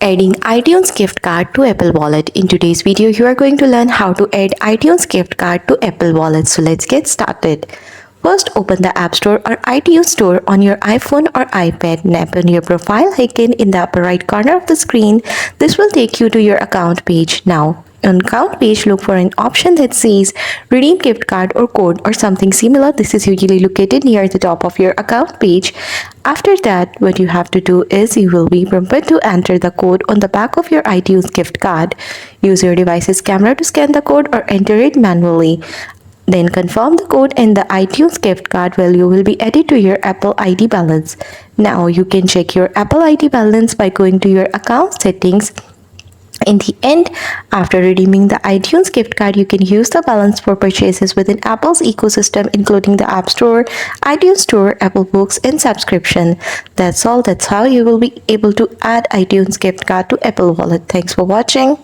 Adding iTunes gift card to Apple Wallet. In today's video, you are going to learn how to add iTunes gift card to Apple Wallet. So let's get started. First, open the App Store or iTunes Store on your iPhone or iPad and open your profile icon in the upper right corner of the screen. This will take you to your account page. Now, on account page, look for an option that says redeem gift card or code or something similar. This is usually located near the top of your account page. After that, what you have to do is you will be prompted to enter the code on the back of your iTunes gift card. Use your device's camera to scan the code or enter it manually. Then confirm the code and the iTunes gift card value will be added to your Apple ID balance. Now you can check your Apple ID balance by going to your account settings. In the end, after redeeming the iTunes gift card, you can use the balance for purchases within Apple's ecosystem, including the App Store, iTunes Store, Apple Books, and subscription. That's all. That's how you will be able to add iTunes gift card to Apple Wallet. Thanks for watching.